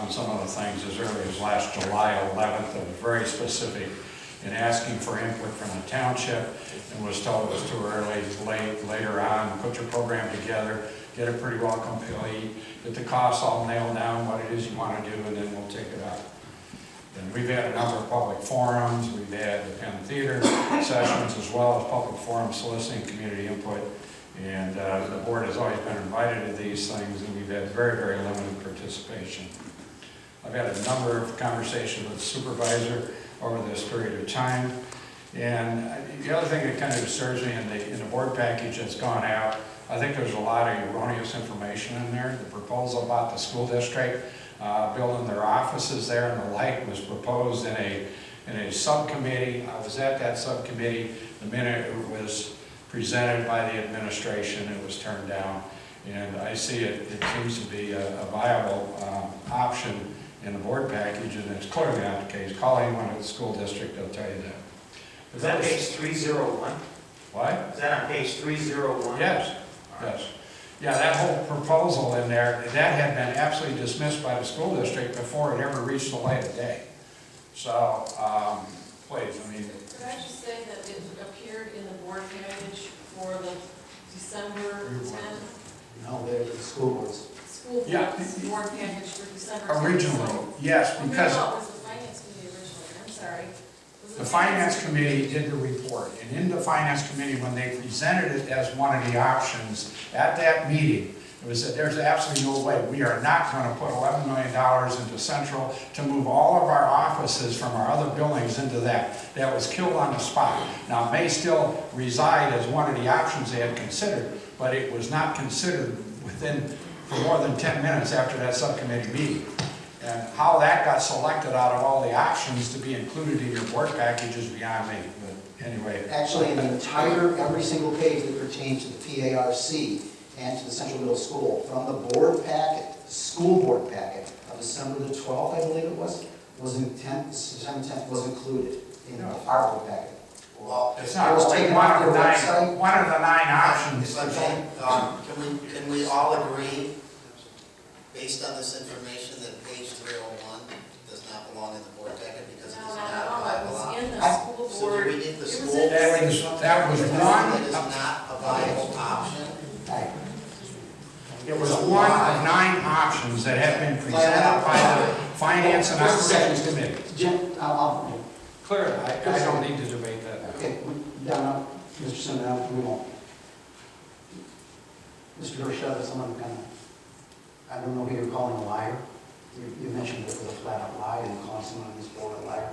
on some of the things as early as last July 11th. It was very specific in asking for input from the township, and was told it was too early, later on, put your program together, get it pretty well complete, get the costs all nailed down, what it is you want to do, and then we'll take it up. And we've had a number of public forums, we've had the Penn Theater sessions, as well as public forums soliciting community input. And the board has always been invited to these things, and we've had very, very limited participation. I've had a number of conversations with the supervisor over this period of time. And the other thing that kind of disturbs me in the board package that's gone out, I think there's a lot of erroneous information in there. The proposal about the school district building their offices there and the like was proposed in a subcommittee. I was at that subcommittee the minute it was presented by the administration. It was turned down, and I see it seems to be a viable option in the board package, and it's clearly not the case. Call anyone at the school district, they'll tell you that. Is that page 301? What? Is that on page 301? Yes, yes. Yeah, that whole proposal in there, that had been absolutely dismissed by the school district before it ever reached the light of day. So, please, I mean. Could I just say that it appeared in the board package for the December 10th? No, they're the school boards. School Yeah. board package for December 10th. Originally, yes, because No, it was the finance committee originally, I'm sorry. Was it the finance committee did the report, and in the finance committee, when they presented it as one of the options at that meeting, it was that there's absolutely no way, we are not going to put $11 million into Central to move all of our offices from our other buildings into that. That was killed on the spot. Now, it may still reside as one of the options they had considered, but it was not considered for more than 10 minutes after that subcommittee meeting. And how that got selected out of all the options to be included in your board package is beyond me, but anyway. Actually, the entire, every single page that pertains to the PARC and to the Central Middle School, from the board packet, the school board packet of December the 12th, I believe it was December 10th was included in our board packet. Well, It's It not was only taken one off of the their nine, website. one of the 9 options. If I may, can we all agree, based on this information, that page 301 does not belong in the board packet because it No, is not not at a all. It viable was option? in the school So board. do we need the It was school in- That was one. It is not a viable option. It was one of 9 options that had been presented by the Finance and Operations Committee. Jim, I'll, Clearly, I don't need to debate that. okay, down, Mr. Soenen, we won't. Mr. Dorchetta, someone kind of, I don't know who you're calling a liar. You mentioned it was a flat out lie and calling someone on this board a liar.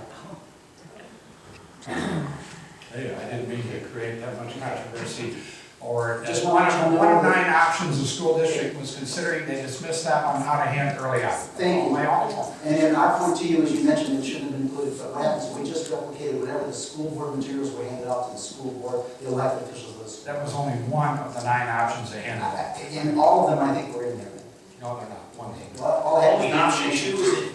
Hey, I didn't mean to create that much controversy. Or Just one of want to know 9 that- options the school district was considering, they dismissed that one out of hand early on. Thank you. My own fault. And then our point to you, as you mentioned, it shouldn't have been included, but what happens, we just replicated whatever the school board materials were handed out to the school board, the elected officials list. That was only one of the 9 options they handed out. And all of them, I think, were in there. No, they're not. One thing. All had Only option 2 is in here,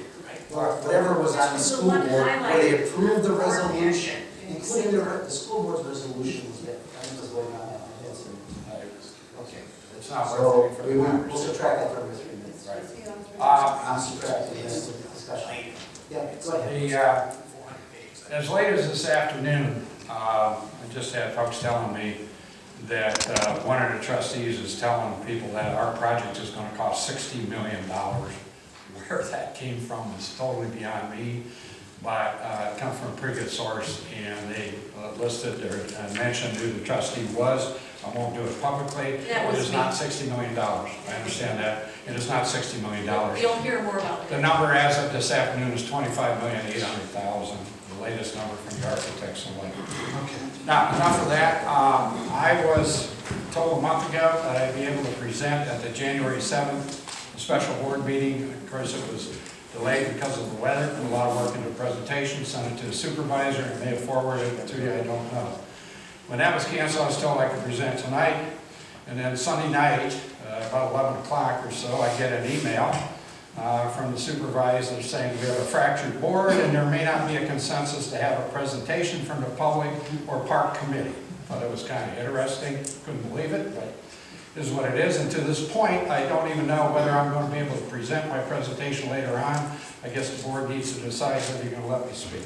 right? whatever was on the This was the school one board, where they highlighted. approved the Board resolution, packet. including the school board's resolution was there. I think it was voting on that. Okay. It's not So worth it for we the will, we'll conversation. subtract that for every 3 minutes. Right. I'm subtracting this discussion. Yeah, go ahead. As late as this afternoon, I just had folks telling me that one of the trustees is telling people that our project is going to cost $60 million. Where that came from is totally beyond me, but it comes from a pretty good source, and they listed or mentioned who the trustee was. I won't do it publicly. That It was is me. not $60 million. I understand that. It is not $60 million. You'll hear more about The it. number as of this afternoon is $25,800,000, the latest number from the architects and like. Now, enough of that. I was told a month ago that I'd be able to present at the January 7th special board meeting. Of course, it was delayed because of the weather. Put a lot of work into the presentation, sent it to the supervisor, and may have forwarded it to you, I don't know. When that was canceled, I was told I could present tonight. And then Sunday night, about 11 o'clock or so, I get an email from the supervisor saying we have a fractured board and there may not be a consensus to have a presentation from the public or park committee. Thought it was kind of interesting, couldn't believe it, but it is what it is. And to this point, I don't even know whether I'm going to be able to present present my presentation later on. I guess the board needs to decide whether you're going to let me speak.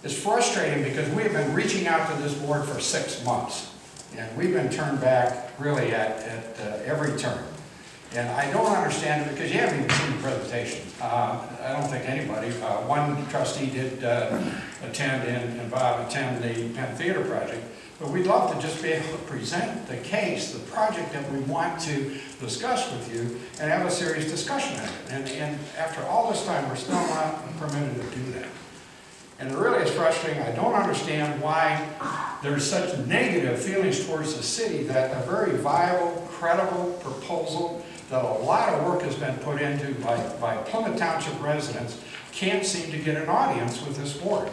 It's frustrating because we have been reaching out to this board for 6 months, and we've been turned back really at every turn. And I don't understand it because you haven't even seen the presentation. I don't think anybody. One trustee did attend and Bob attend the Penn Theater project. But we'd love to just be able to present the case, the project that we want to discuss with you and have a serious discussion on it. And after all this time, we're still not permitted to do that. And it really is frustrating. I don't understand why there's such negative feelings towards the city that a very viable, credible proposal that a lot of work has been put into by Plymouth Township residents can't seem to get an audience with this board.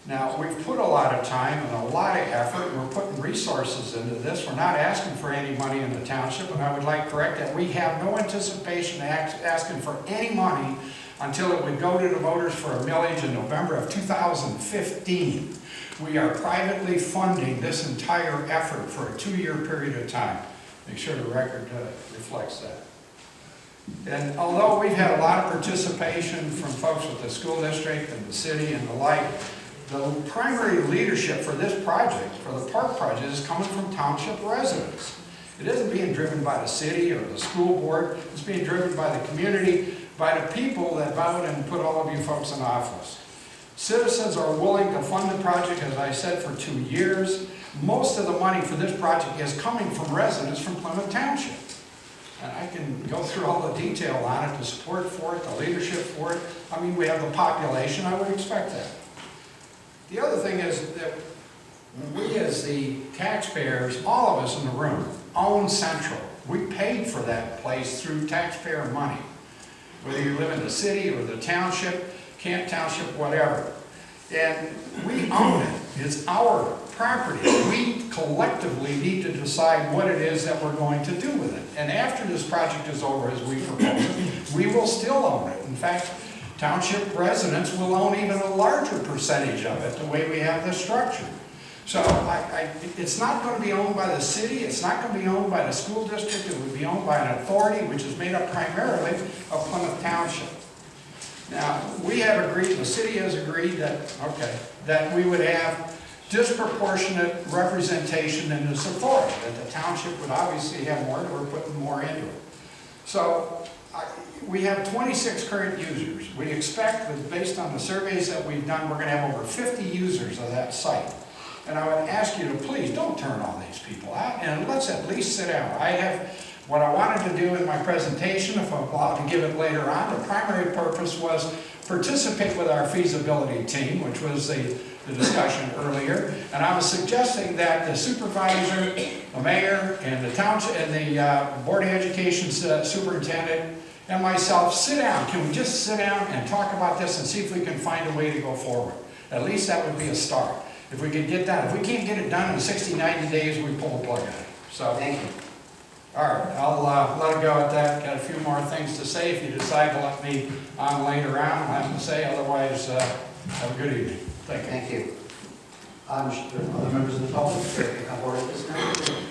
Now, we've put a lot of time and a lot of effort, and we're putting resources into this. We're not asking for any money in the township, and I would like to correct that. We have no anticipation of asking for any money until it would go to the voters for a millage in November of 2015. We are privately funding this entire effort for a 2-year period of time. Make sure the record reflects that. And although we've had a lot of participation from folks with the school district and the city and the like, the primary leadership for this project, for the park project, is coming from township residents. It isn't being driven by the city or the school board. It's being driven by the community, by the people that vote and put all of you folks in office. Citizens are willing to fund the project, as I said, for 2 years. Most of the money for this project is coming from residents from Plymouth Township. And I can go through all the detail on it, the support for it, the leadership for it. I mean, we have the population, I would expect that. The other thing is that we as the taxpayers, all of us in the room, own Central. We paid for that place through taxpayer money. Whether you live in the city or the township, Kent Township, whatever. And we own it. It's our property. We collectively need to decide what it is that we're going to do with it. And after this project is over, as we propose it, we will still own it. In fact, township residents will own even a larger percentage of it, the way we have this structure. So it's not going to be owned by the city, it's not going to be owned by the school district, it would be owned by an authority which is made up primarily of Plymouth Township. Now, we have agreed, the city has agreed that we would have disproportionate representation in this authority, that the township would obviously have more, and we're putting more into it. So, we have 26 current users. We expect that based on the surveys that we've done, we're going to have over 50 users of that site. And I would ask you to please don't turn all these people out, and let's at least sit down. I have what I wanted to do in my presentation, if I'm allowed to give it later on. The primary purpose was participate with our feasibility team, which was the discussion earlier. And I was suggesting that the supervisor, the mayor, and the township, and the Board of Education superintendent, and myself sit down. Can we just sit down and talk about this and see if we can find a way to go forward? At least that would be a start. If we could get that, if we can't get it done in 60, 90 days, we pull the plug on it. So, Thank you. all right, I'll let it go at that. Got a few more things to say. If you decide to let me on later on, I'll have to say. Otherwise, have a good evening. Thank you. Thank you. Other members of the public, can I board at this time?